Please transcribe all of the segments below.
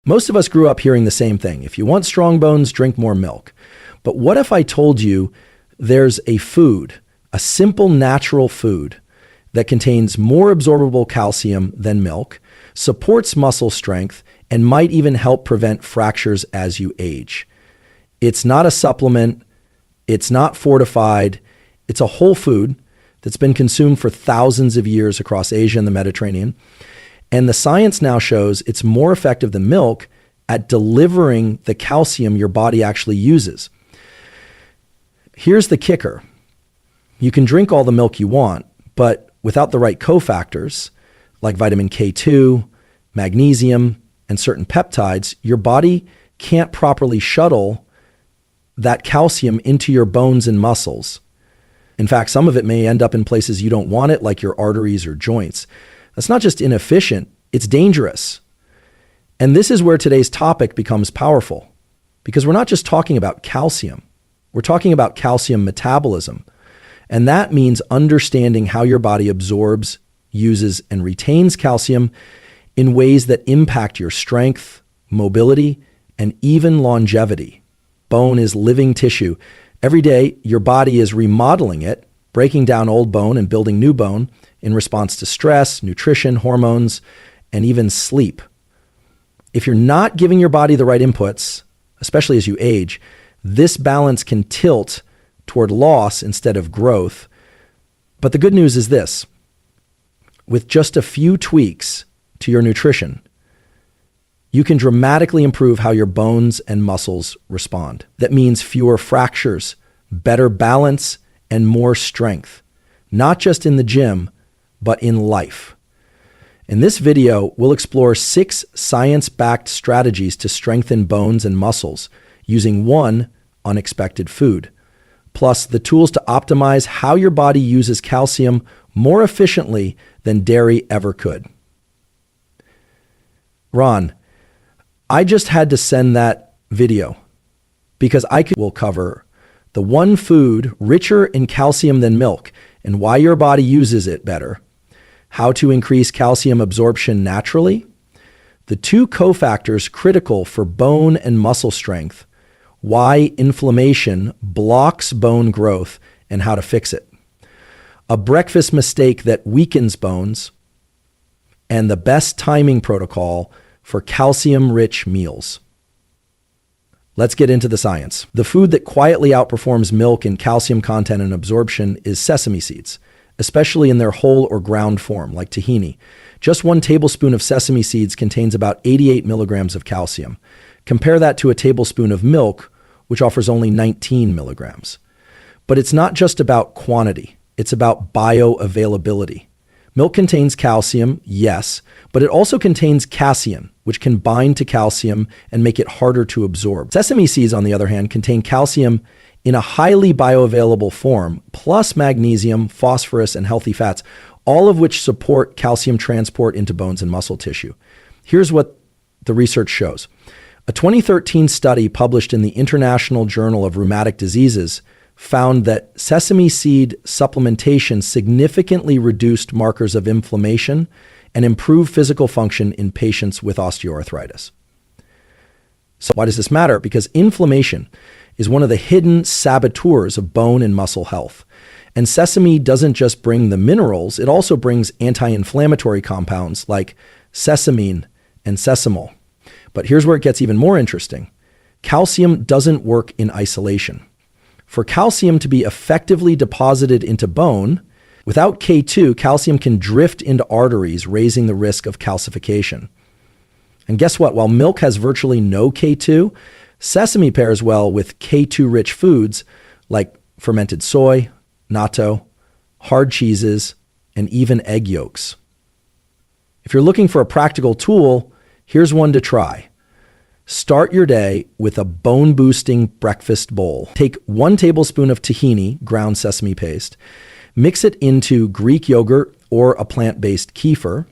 Most of us grew up hearing the same thing. If you want strong bones, drink more milk. But what if I told you there's a food, a simple natural food that contains more absorbable calcium than milk, supports muscle strength, and might even help prevent fractures as you age? It's not a supplement. It's not fortified. It's a whole food that's been consumed for thousands of years across Asia and the Mediterranean. And the science now shows it's more effective than milk at delivering the calcium your body actually uses. Here's the kicker. You can drink all the milk you want, but without the right cofactors, like vitamin K2, magnesium, and certain peptides, your body can't properly shuttle that calcium into your bones and muscles. In fact, some of it may end up in places you don't want it, like your arteries or joints. That's not just inefficient, it's dangerous. And this is where today's topic becomes powerful, because we're not just talking about calcium. We're talking about calcium metabolism. And that means understanding how your body absorbs, uses, and retains calcium in ways that impact your strength, mobility, and even longevity. Bone is living tissue. Every day, your body is remodeling it, breaking down old bone and building new bone in response to stress, nutrition, hormones, and even sleep. If you're not giving your body the right inputs, especially as you age, this balance can tilt toward loss instead of growth. But the good news is this: with just a few tweaks to your nutrition, you can dramatically improve how your bones and muscles respond. That means fewer fractures, better balance, and more strength, not just in the gym, but in life. In this video, we'll explore 6 science-backed strategies to strengthen bones and muscles using one unexpected food, plus the tools to optimize how your body uses calcium more efficiently than dairy ever could. Ron, I just had to send that video because will cover the one food richer in calcium than milk and why your body uses it better, how to increase calcium absorption naturally, the 2 cofactors critical for bone and muscle strength, why inflammation blocks bone growth and how to fix it, a breakfast mistake that weakens bones, and the best timing protocol for calcium-rich meals. Let's get into the science. The food that quietly outperforms milk in calcium content and absorption is sesame seeds, especially in their whole or ground form, like tahini. Just 1 tablespoon of sesame seeds contains about 88 milligrams of calcium. Compare that to a tablespoon of milk, which offers only 19 milligrams. But it's not just about quantity, it's about bioavailability. Milk contains calcium, yes, but it also contains casein, which can bind to calcium and make it harder to absorb. Sesame seeds, on the other hand, contain calcium in a highly bioavailable form, plus magnesium, phosphorus, and healthy fats, all of which support calcium transport into bones and muscle tissue. Here's what the research shows. A 2013 study published in the International Journal of Rheumatic Diseases found that sesame seed supplementation significantly reduced markers of inflammation and improved physical function in patients with osteoarthritis. So why does this matter? Because inflammation is one of the hidden saboteurs of bone and muscle health. And sesame doesn't just bring the minerals, it also brings anti-inflammatory compounds like sesamine and sesamol. But here's where it gets even more interesting. Calcium doesn't work in isolation. For calcium to be effectively deposited into bone, without K2, calcium can drift into arteries, raising the risk of calcification. And guess what? While milk has virtually no K2, sesame pairs well with K2-rich foods like fermented soy, natto, hard cheeses, and even egg yolks. If you're looking for a practical tool, here's one to try. Start your day with a bone-boosting breakfast bowl. Take 1 tablespoon of tahini, ground sesame paste, mix it into Greek yogurt or a plant-based kefir,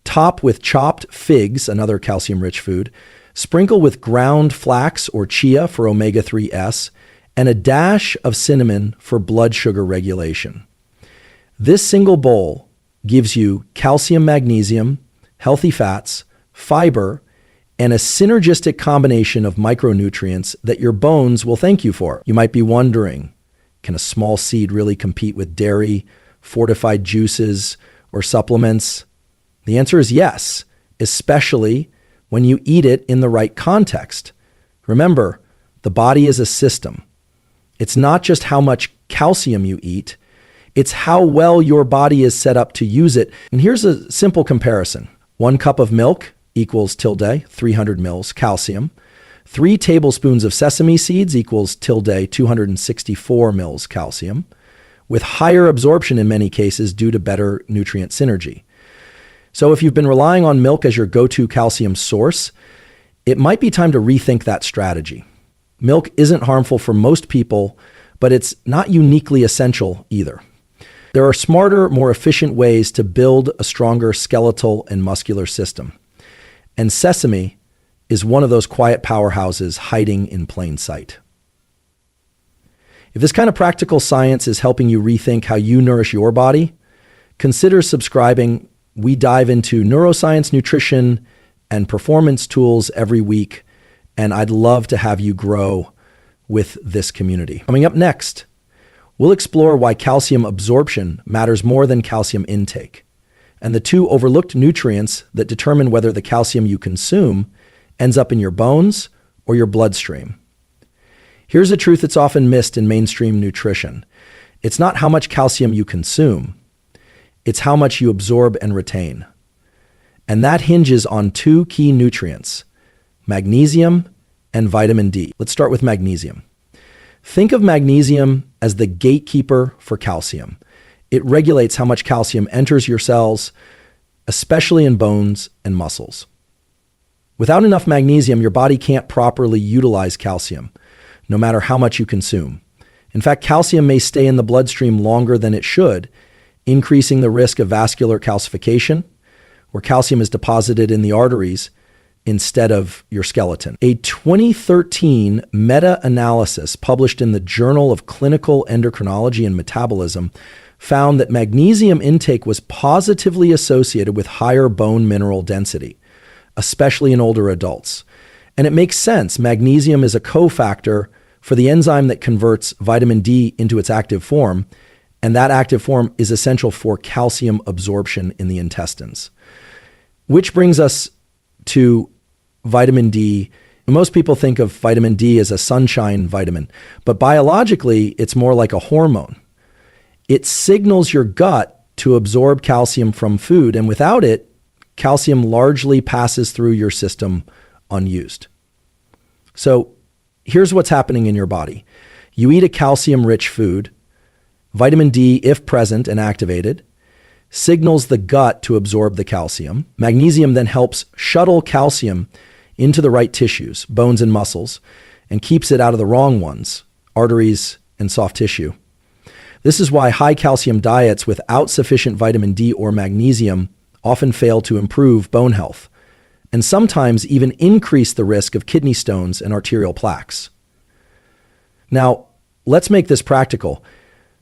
top with chopped figs, another calcium-rich food, sprinkle with ground flax or chia for omega-3s, and a dash of cinnamon for blood sugar regulation. This single bowl gives you calcium, magnesium, healthy fats, fiber, and a synergistic combination of micronutrients that your bones will thank you for. You might be wondering, can a small seed really compete with dairy, fortified juices, or supplements? The answer is yes, especially when you eat it in the right context. Remember, the body is a system. It's not just how much calcium you eat, it's how well your body is set up to use it. And here's a simple comparison. 1 cup of milk equals tilde 300 mils calcium. 3 tablespoons of sesame seeds equals tilde 264 mils calcium, with higher absorption in many cases due to better nutrient synergy. So if you've been relying on milk as your go-to calcium source, it might be time to rethink that strategy. Milk isn't harmful for most people, but it's not uniquely essential either. There are smarter, more efficient ways to build a stronger skeletal and muscular system. And sesame is one of those quiet powerhouses hiding in plain sight. If this kind of practical science is helping you rethink how you nourish your body, consider subscribing. We dive into neuroscience, nutrition, and performance tools every week, and I'd love to have you grow with this community. Coming up next, we'll explore why calcium absorption matters more than calcium intake, and the 2 overlooked nutrients that determine whether the calcium you consume ends up in your bones or your bloodstream. Here's a truth that's often missed in mainstream nutrition. It's not how much calcium you consume, it's how much you absorb and retain. And that hinges on 2 key nutrients, magnesium and vitamin D. Let's start with magnesium. Think of magnesium as the gatekeeper for calcium. It regulates how much calcium enters your cells, especially in bones and muscles. Without enough magnesium, your body can't properly utilize calcium, no matter how much you consume. In fact, calcium may stay in the bloodstream longer than it should, increasing the risk of vascular calcification, where calcium is deposited in the arteries instead of your skeleton. A 2013 meta-analysis published in the Journal of Clinical Endocrinology and Metabolism found that magnesium intake was positively associated with higher bone mineral density, especially in older adults. And it makes sense. Magnesium is a cofactor for the enzyme that converts vitamin D into its active form, and that active form is essential for calcium absorption in the intestines. Which brings us to vitamin D. Most people think of vitamin D as a sunshine vitamin, but biologically, it's more like a hormone. It signals your gut to absorb calcium from food, and without it, calcium largely passes through your system unused. So here's what's happening in your body. You eat a calcium-rich food. Vitamin D, if present and activated, signals the gut to absorb the calcium. Magnesium then helps shuttle calcium into the right tissues, bones and muscles, and keeps it out of the wrong ones, arteries and soft tissue. This is why high calcium diets without sufficient vitamin D or magnesium often fail to improve bone health, and sometimes even increase the risk of kidney stones and arterial plaques. Now, let's make this practical.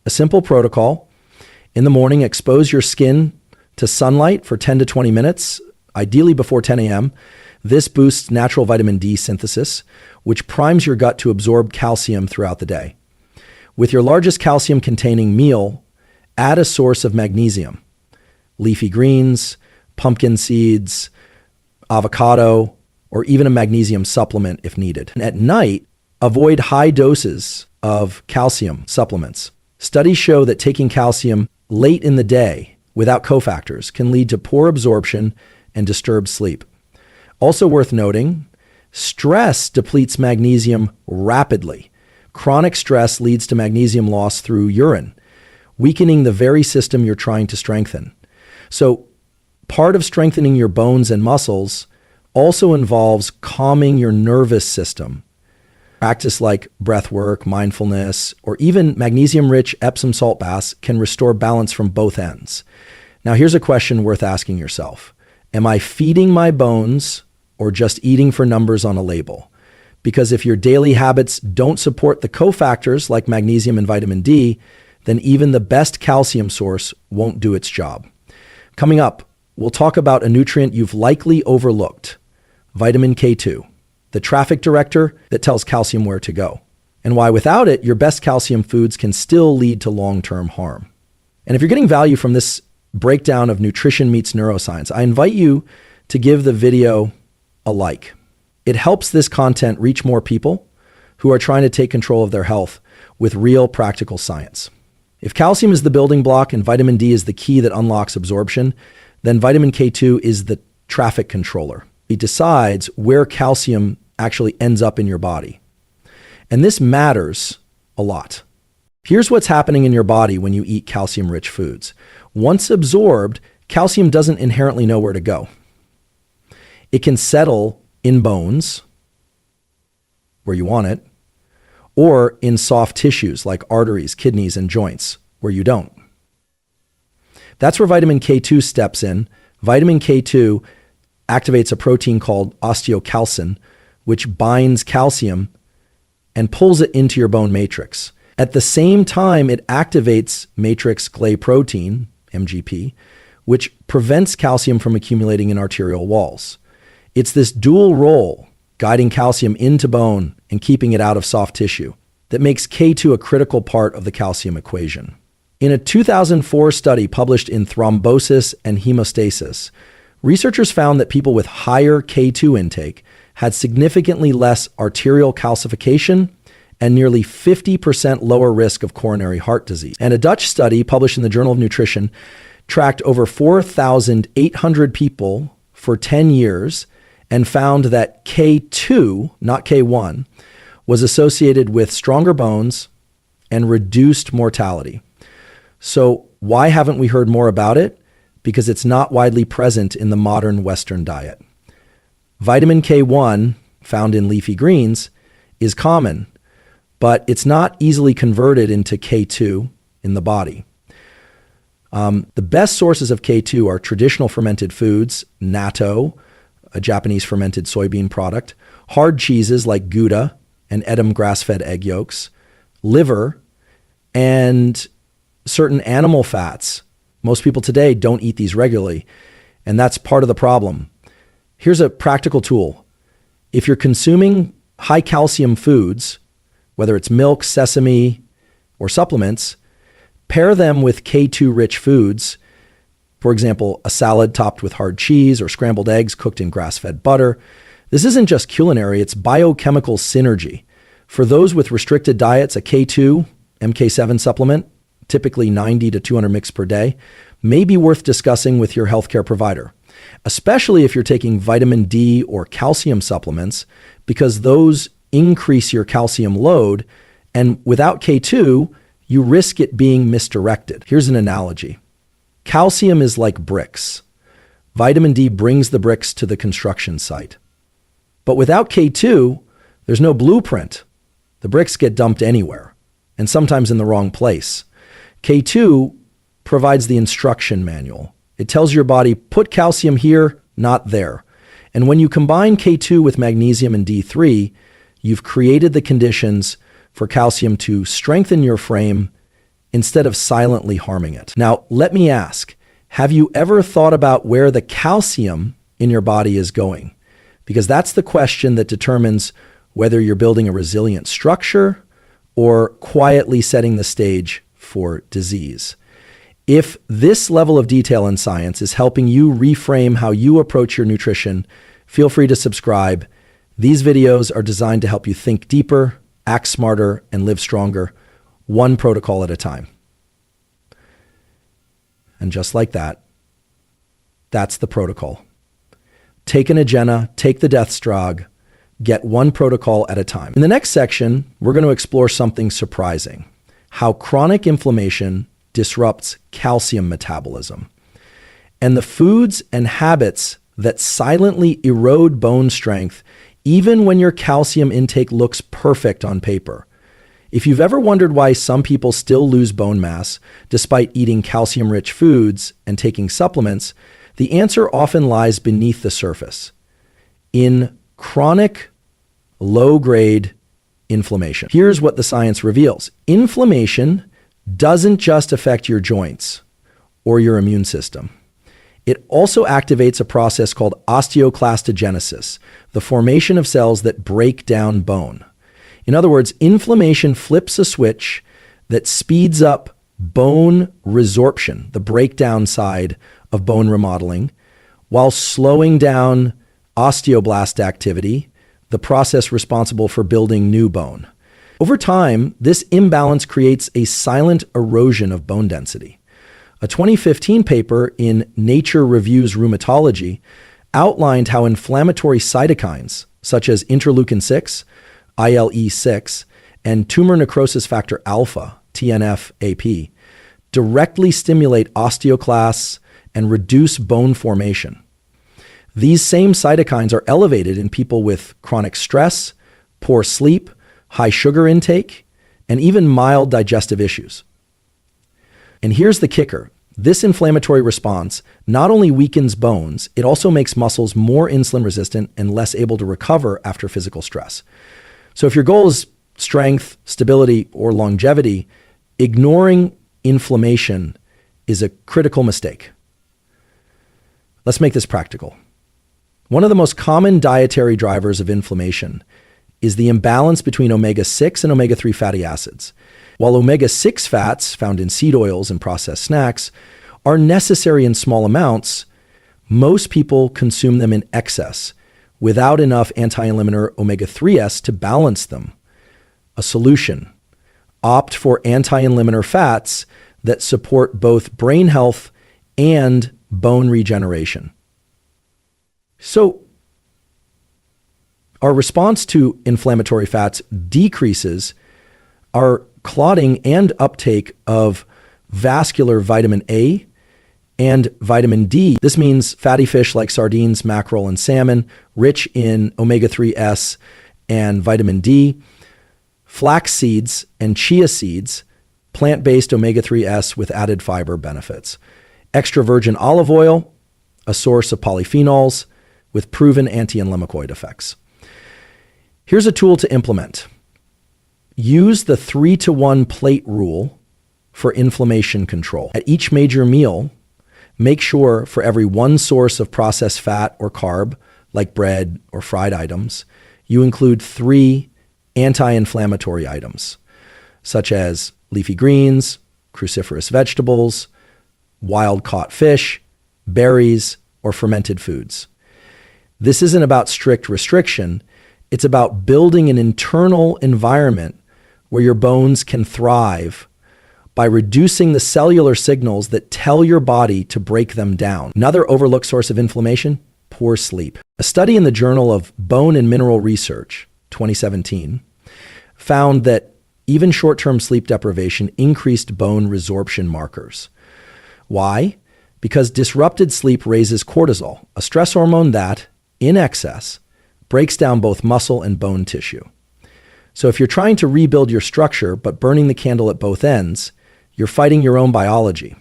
A simple protocol. In the morning, expose your skin to sunlight for 10 to 20 minutes, ideally before 10 a.m. This boosts natural vitamin D synthesis, which primes your gut to absorb calcium throughout the day. With your largest calcium-containing meal, add a source of magnesium. Leafy greens, pumpkin seeds, avocado, or even a magnesium supplement if needed. And at night, avoid high doses of calcium supplements. Studies show that taking calcium late in the day without cofactors can lead to poor absorption and disturbed sleep. Also worth noting, stress depletes magnesium rapidly. Chronic stress leads to magnesium loss through urine, weakening the very system you're trying to strengthen. So part of strengthening your bones and muscles also involves calming your nervous system. Practice like breath work, mindfulness, or even magnesium-rich Epsom salt baths can restore balance from both ends. Now, here's a question worth asking yourself. Am I feeding my bones or just eating for numbers on a label? Because if your daily habits don't support the cofactors like magnesium and vitamin D, then even the best calcium source won't do its job. Coming up, we'll talk about a nutrient you've likely overlooked, vitamin K2, the traffic director that tells calcium where to go, and why without it, your best calcium foods can still lead to long-term harm. And if you're getting value from this breakdown of nutrition meets neuroscience, I invite you to give the video a like. It helps this content reach more people who are trying to take control of their health with real practical science. If calcium is the building block and vitamin D is the key that unlocks absorption, then vitamin K2 is the traffic controller. It decides where calcium actually ends up in your body. And this matters a lot. Here's what's happening in your body when you eat calcium-rich foods. Once absorbed, calcium doesn't inherently know where to go. It can settle in bones, where you want it, or in soft tissues like arteries, kidneys, and joints, where you don't. That's where vitamin K2 steps in. Vitamin K2 activates a protein called osteocalcin, which binds calcium and pulls it into your bone matrix. At the same time, it activates matrix clay protein, MGP, which prevents calcium from accumulating in arterial walls. It's this dual role, guiding calcium into bone and keeping it out of soft tissue, that makes K2 a critical part of the calcium equation. In a 2004 study published in Thrombosis and Hemostasis, researchers found that people with higher K2 intake had significantly less arterial calcification and nearly 50% lower risk of coronary heart disease. And a Dutch study published in the Journal of Nutrition tracked over 4,800 people for 10 years and found that K2, not K1, was associated with stronger bones and reduced mortality. So why haven't we heard more about it? Because it's not widely present in the modern Western diet. Vitamin K1, found in leafy greens, is common, but it's not easily converted into K2 in the body. The best sources of K2 are traditional fermented foods, natto, a Japanese fermented soybean product, hard cheeses like Gouda and Edam grass-fed egg yolks, liver, and certain animal fats. Most people today don't eat these regularly, and that's part of the problem. Here's a practical tool. If you're consuming high calcium foods, whether it's milk, sesame, or supplements, pair them with K2 rich foods. For example, a salad topped with hard cheese or scrambled eggs cooked in grass-fed butter. This isn't just culinary, it's biochemical synergy. For those with restricted diets, a K2, MK7 supplement, typically 90 to 200 mg per day, may be worth discussing with your healthcare provider, especially if you're taking vitamin D or calcium supplements, because those increase your calcium load, and without K2, you risk it being misdirected. Here's an analogy. Calcium is like bricks. Vitamin D brings the bricks to the construction site. But without K2, there's no blueprint. The bricks get dumped anywhere, and sometimes in the wrong place. K2 provides the instruction manual. It tells your body, put calcium here, not there. And when you combine K2 with magnesium and D3, you've created the conditions for calcium to strengthen your frame instead of silently harming it. Now, let me ask, have you ever thought about where the calcium in your body is going? Because that's the question that determines whether you're building a resilient structure or quietly setting the stage for disease. If this level of detail in science is helping you reframe how you approach your nutrition, feel free to subscribe. These videos are designed to help you think deeper, act smarter, and live stronger, one protocol at a time. And just like that, that's the protocol. Take an agenda, take the death strog, get one protocol at a time. In the next section, we're going to explore something surprising: how chronic inflammation disrupts calcium metabolism, and the foods and habits that silently erode bone strength even when your calcium intake looks perfect on paper. If you've ever wondered why some people still lose bone mass despite eating calcium-rich foods and taking supplements, the answer often lies beneath the surface, in chronic, low-grade inflammation. Here's what the science reveals. Inflammation doesn't just affect your joints or your immune system. It also activates a process called osteoclastogenesis, the formation of cells that break down bone. In other words, inflammation flips a switch that speeds up bone resorption, the breakdown side of bone remodeling, while slowing down osteoblast activity, the process responsible for building new bone. Over time, this imbalance creates a silent erosion of bone density. A 2015 paper in Nature Reviews Rheumatology outlined how inflammatory cytokines, such as interleukin 6, ILE6, and tumor necrosis factor alpha, TNF-AP, directly stimulate osteoclasts and reduce bone formation. These same cytokines are elevated in people with chronic stress, poor sleep, high sugar intake, and even mild digestive issues. And here's the kicker. This inflammatory response not only weakens bones, it also makes muscles more insulin resistant and less able to recover after physical stress. So if your goal is strength, stability, or longevity, ignoring inflammation is a critical mistake. Let's make this practical. One of the most common dietary drivers of inflammation is the imbalance between omega-6 and omega-3 fatty acids. While omega-6 fats, found in seed oils and processed snacks, are necessary in small amounts, most people consume them in excess without enough anti-inflammatory omega-3s to balance them. A solution: opt for anti-inflammatory fats that support both brain health and bone regeneration. So, our response to inflammatory fats decreases our clotting and uptake of vascular vitamin A and vitamin D. This means fatty fish like sardines, mackerel, and salmon, rich in omega-3s and vitamin D, flax seeds and chia seeds, plant-based omega-3s with added fiber benefits, extra virgin olive oil, a source of polyphenols with proven anti-inflammatory effects. Here's a tool to implement. Use the 3-to-1 plate rule for inflammation control. At each major meal, make sure for every one source of processed fat or carb, like bread or fried items, you include 3 anti-inflammatory items, such as leafy greens, cruciferous vegetables, wild-caught fish, berries, or fermented foods. This isn't about strict restriction. It's about building an internal environment where your bones can thrive by reducing the cellular signals that tell your body to break them down. Another overlooked source of inflammation: poor sleep. A study in the Journal of Bone and Mineral Research, 2017, found that even short-term sleep deprivation increased bone resorption markers. Why? Because disrupted sleep raises cortisol, a stress hormone that, in excess, breaks down both muscle and bone tissue. So if you're trying to rebuild your structure but burning the candle at both ends, you're fighting your own biology.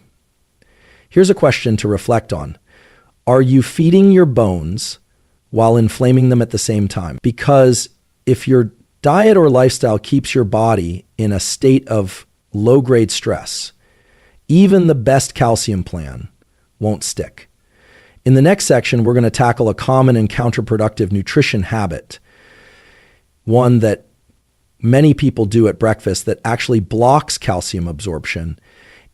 Here's a question to reflect on. Are you feeding your bones while inflaming them at the same time? Because if your diet or lifestyle keeps your body in a state of low-grade stress, even the best calcium plan won't stick. In the next section, we're going to tackle a common and counterproductive nutrition habit, one that many people do at breakfast that actually blocks calcium absorption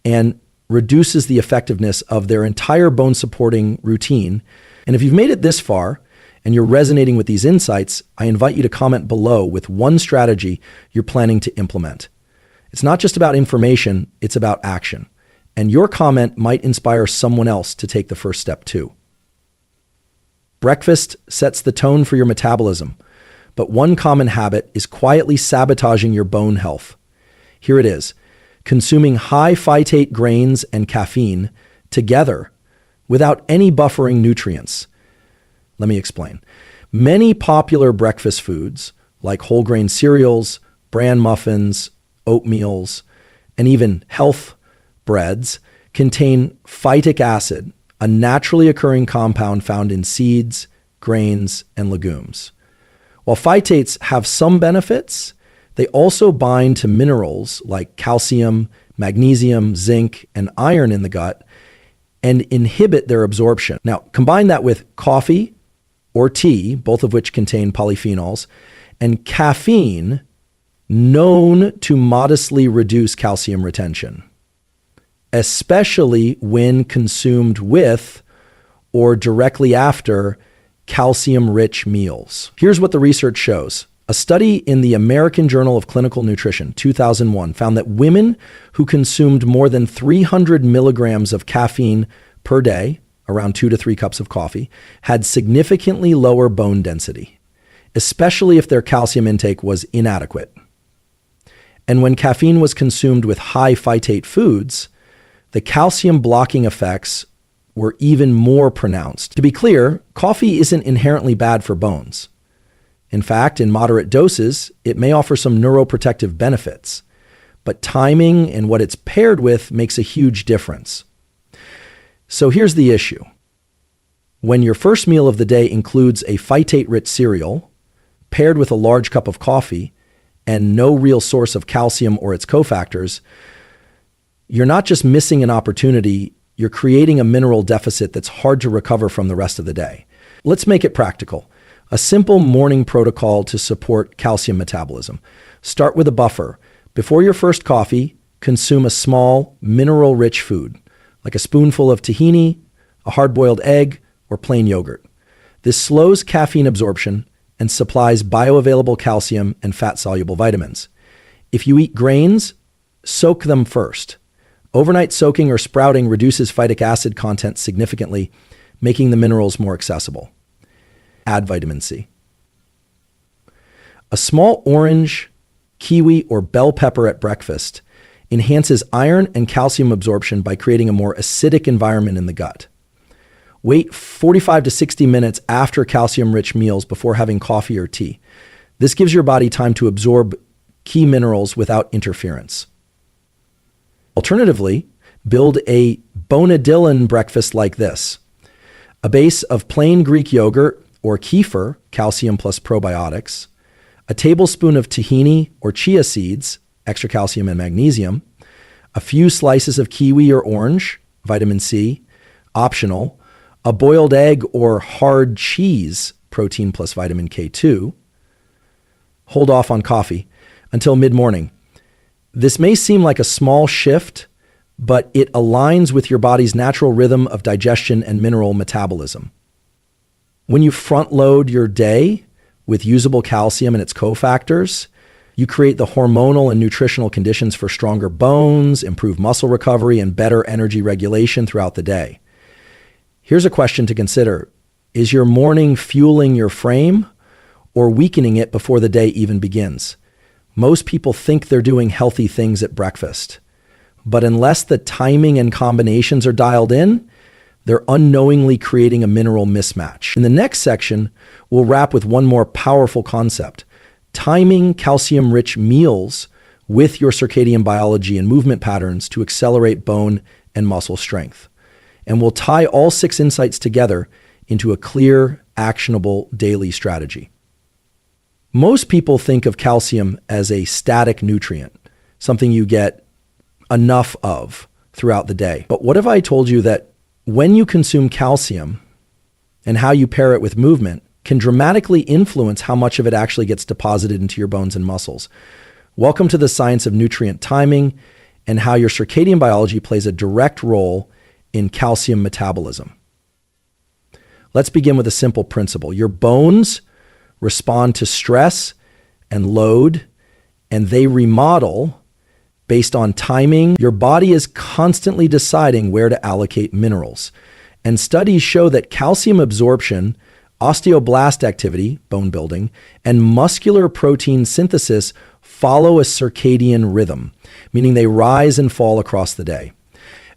and reduces the effectiveness of their entire bone-supporting routine. And if you've made it this far and you're resonating with these insights, I invite you to comment below with one strategy you're planning to implement. It's not just about information, it's about action. And your comment might inspire someone else to take the first step too. Breakfast sets the tone for your metabolism, but one common habit is quietly sabotaging your bone health. Here it is: consuming high phytate grains and caffeine together without any buffering nutrients. Let me explain. Many popular breakfast foods, like whole grain cereals, bran muffins, oatmeals, and even health breads, contain phytic acid, a naturally occurring compound found in seeds, grains, and legumes. While phytates have some benefits, they also bind to minerals like calcium, magnesium, zinc, and iron in the gut, and inhibit their absorption. Now, combine that with coffee or tea, both of which contain polyphenols, and caffeine, known to modestly reduce calcium retention, especially when consumed with or directly after calcium-rich meals. Here's what the research shows. A study in the American Journal of Clinical Nutrition, 2001, found that women who consumed more than 300 milligrams of caffeine per day, around 2 to 3 cups of coffee, had significantly lower bone density, especially if their calcium intake was inadequate. And when caffeine was consumed with high phytate foods, the calcium blocking effects were even more pronounced. To be clear, coffee isn't inherently bad for bones. In fact, in moderate doses, it may offer some neuroprotective benefits, but timing and what it's paired with makes a huge difference. So here's the issue. When your first meal of the day includes a phytate-rich cereal paired with a large cup of coffee and no real source of calcium or its cofactors, you're not just missing an opportunity, you're creating a mineral deficit that's hard to recover from the rest of the day. Let's make it practical. A simple morning protocol to support calcium metabolism. Start with a buffer. Before your first coffee, consume a small, mineral-rich food, like a spoonful of tahini, a hard-boiled egg, or plain yogurt. This slows caffeine absorption and supplies bioavailable calcium and fat-soluble vitamins. If you eat grains, soak them first. Overnight soaking or sprouting reduces phytic acid content significantly, making the minerals more accessible. Add vitamin C. A small orange, kiwi, or bell pepper at breakfast enhances iron and calcium absorption by creating a more acidic environment in the gut. Wait 45 to 60 minutes after calcium-rich meals before having coffee or tea. This gives your body time to absorb key minerals without interference. Alternatively, build a bonadillin breakfast like this. A base of plain Greek yogurt or kefir, calcium plus probiotics, a tablespoon of tahini or chia seeds, extra calcium and magnesium, a few slices of kiwi or orange, vitamin C, optional, a boiled egg or hard cheese, protein plus vitamin K2. Hold off on coffee until mid-morning. This may seem like a small shift, but it aligns with your body's natural rhythm of digestion and mineral metabolism. When you front load your day with usable calcium and its cofactors, you create the hormonal and nutritional conditions for stronger bones, improved muscle recovery, and better energy regulation throughout the day. Here's a question to consider. Is your morning fueling your frame or weakening it before the day even begins? Most people think they're doing healthy things at breakfast, but unless the timing and combinations are dialed in, they're unknowingly creating a mineral mismatch. In the next section, we'll wrap with one more powerful concept: timing calcium-rich meals with your circadian biology and movement patterns to accelerate bone and muscle strength. And we'll tie all 6 insights together into a clear, actionable daily strategy. Most people think of calcium as a static nutrient, something you get enough of throughout the day. But what if I told you that when you consume calcium and how you pair it with movement can dramatically influence how much of it actually gets deposited into your bones and muscles? Welcome to the science of nutrient timing and how your circadian biology plays a direct role in calcium metabolism. Let's begin with a simple principle. Your bones respond to stress and load, and they remodel based on timing. Your body is constantly deciding where to allocate minerals. And studies show that calcium absorption, osteoblast activity, bone building, and muscular protein synthesis follow a circadian rhythm, meaning they rise and fall across the day.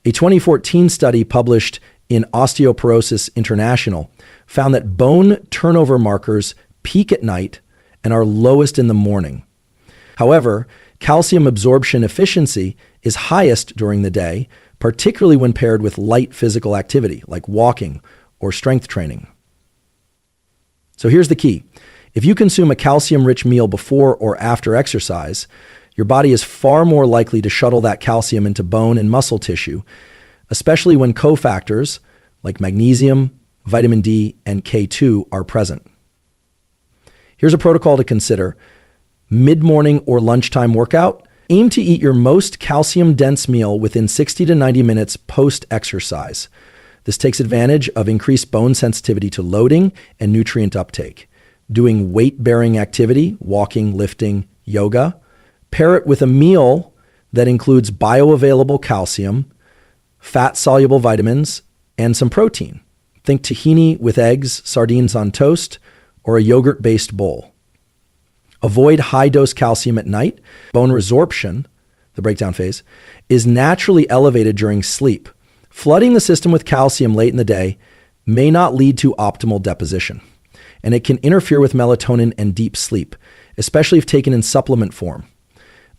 A 2014 study published in Osteoporosis International found that bone turnover markers peak at night and are lowest in the morning. However, calcium absorption efficiency is highest during the day, particularly when paired with light physical activity like walking or strength training. So here's the key. If you consume a calcium-rich meal before or after exercise, your body is far more likely to shuttle that calcium into bone and muscle tissue, especially when cofactors like magnesium, vitamin D, and K2 are present. Here's a protocol to consider. Mid-morning or lunchtime workout. Aim to eat your most calcium-dense meal within 60 to 90 minutes post-exercise. This takes advantage of increased bone sensitivity to loading and nutrient uptake. Doing weight-bearing activity, walking, lifting, yoga. Pair it with a meal that includes bioavailable calcium, fat-soluble vitamins, and some protein. Think tahini with eggs, sardines on toast, or a yogurt-based bowl. Avoid high-dose calcium at night. Bone resorption, the breakdown phase, is naturally elevated during sleep. Flooding the system with calcium late in the day may not lead to optimal deposition, and it can interfere with melatonin and deep sleep, especially if taken in supplement form.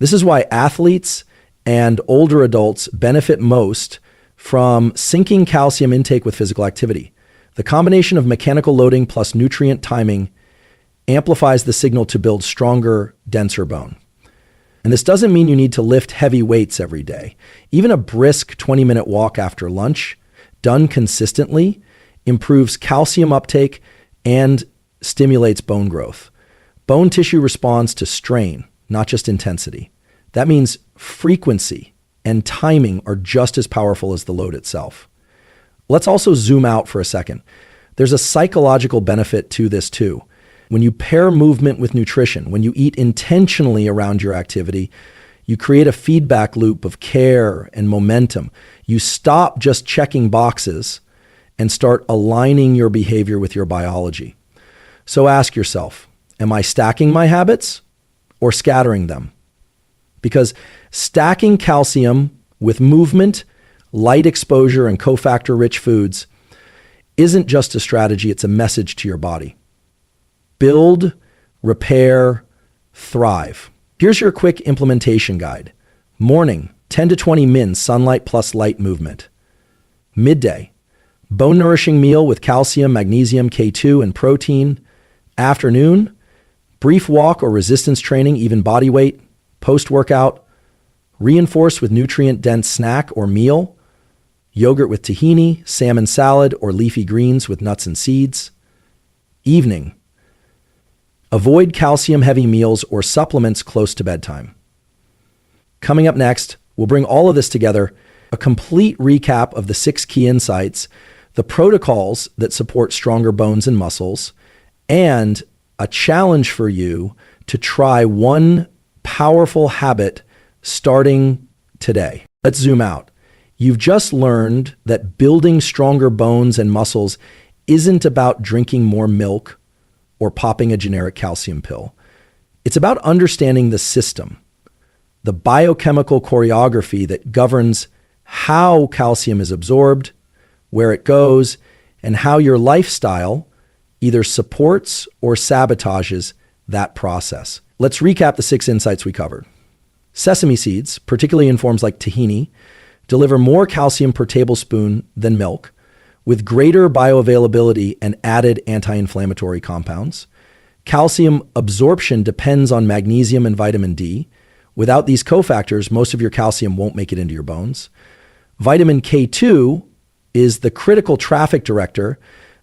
This is why athletes and older adults benefit most from syncing calcium intake with physical activity. The combination of mechanical loading plus nutrient timing amplifies the signal to build stronger, denser bone. And this doesn't mean you need to lift heavy weights every day. Even a brisk 20-minute walk after lunch, done consistently, improves calcium uptake and stimulates bone growth. Bone tissue responds to strain, not just intensity. That means frequency and timing are just as powerful as the load itself. Let's also zoom out for a second. There's a psychological benefit to this too. When you pair movement with nutrition, when you eat intentionally around your activity, you create a feedback loop of care and momentum. You stop just checking boxes and start aligning your behavior with your biology. So ask yourself, am I stacking my habits or scattering them? Because stacking calcium with movement, light exposure, and cofactor-rich foods isn't just a strategy, it's a message to your body. Build, repair, thrive. Here's your quick implementation guide. Morning, 10 to 20 min sunlight plus light movement. Midday, bone-nourishing meal with calcium, magnesium, K2, and protein. Afternoon, brief walk or resistance training, even body weight. Post-workout, reinforce with nutrient-dense snack or meal. Yogurt with tahini, salmon salad, or leafy greens with nuts and seeds. Evening, avoid calcium-heavy meals or supplements close to bedtime. Coming up next, we'll bring all of this together, a complete recap of the 6 key insights, the protocols that support stronger bones and muscles, and a challenge for you to try one powerful habit starting today. Let's zoom out. You've just learned that building stronger bones and muscles isn't about drinking more milk or popping a generic calcium pill. It's about understanding the system, the biochemical choreography that governs how calcium is absorbed, where it goes, and how your lifestyle either supports or sabotages that process. Let's recap the 6 insights we covered. Sesame seeds, particularly in forms like tahini, deliver more calcium per tablespoon than milk, with greater bioavailability and added anti-inflammatory compounds. Calcium absorption depends on magnesium and vitamin D. Without these cofactors, most of your calcium won't make it into your bones. Vitamin K2 is the critical traffic director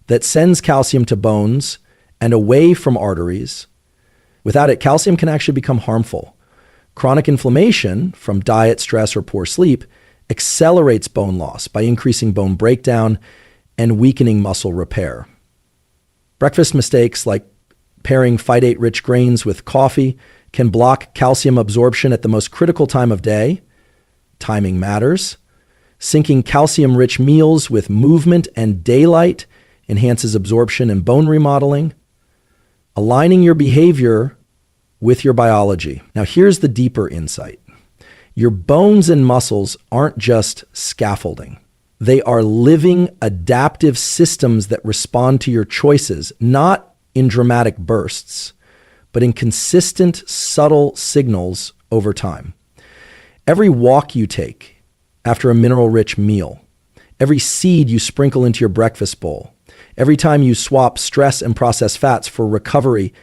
that sends calcium to bones and away from arteries. Without it, calcium can actually become harmful. Chronic inflammation from diet, stress, or poor sleep accelerates bone loss by increasing bone breakdown and weakening muscle repair. Breakfast mistakes like pairing phytate-rich grains with coffee can block calcium absorption at the most critical time of day. Timing matters. Syncing calcium-rich meals with movement and daylight enhances absorption and bone remodeling. Aligning your behavior with your biology. Now here's the deeper insight. Your bones and muscles aren't just scaffolding. They are living, adaptive systems that respond to your choices, not in dramatic bursts, but in consistent, subtle signals over time. Every walk you take after a mineral-rich meal, every seed you sprinkle into your breakfast bowl, every time you swap stress and processed fats for recovery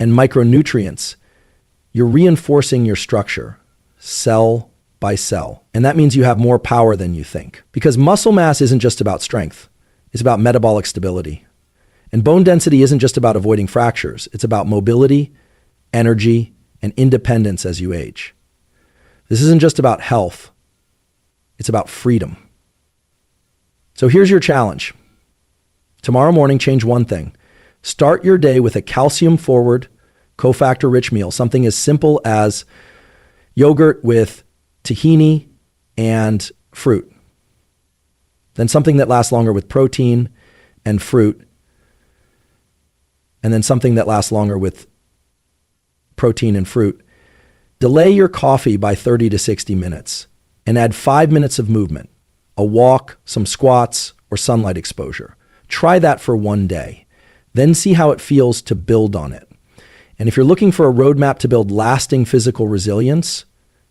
and micronutrients, you're reinforcing your structure, cell by cell. And that means you have more power than you think. Because muscle mass isn't just about strength, it's about metabolic stability. And bone density isn't just about avoiding fractures, it's about mobility, energy, and independence as you age. This isn't just about health, it's about freedom. So here's your challenge. Tomorrow morning, change one thing. Start your day with a calcium-forward, cofactor-rich meal, something as simple as yogurt with tahini and fruit. Then something that lasts longer with protein and fruit. And then something that lasts longer with protein and fruit. Delay your coffee by 30 to 60 minutes and add 5 minutes of movement, a walk, some squats, or sunlight exposure. Try that for one day. Then see how it feels to build on it. And if you're looking for a roadmap to build lasting physical resilience,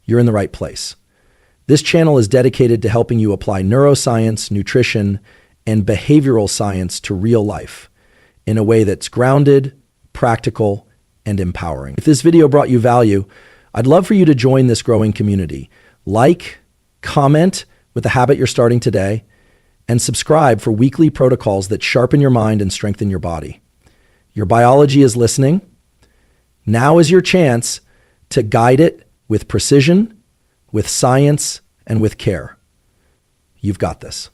you're in the right place. This channel is dedicated to helping you apply neuroscience, nutrition, and behavioral science to real life in a way that's grounded, practical, and empowering. If this video brought you value, I'd love for you to join this growing community. Like, comment with the habit you're starting today, and subscribe for weekly protocols that sharpen your mind and strengthen your body. Your biology is listening. Now is your chance to guide it with precision, with science, and with care. You've got this.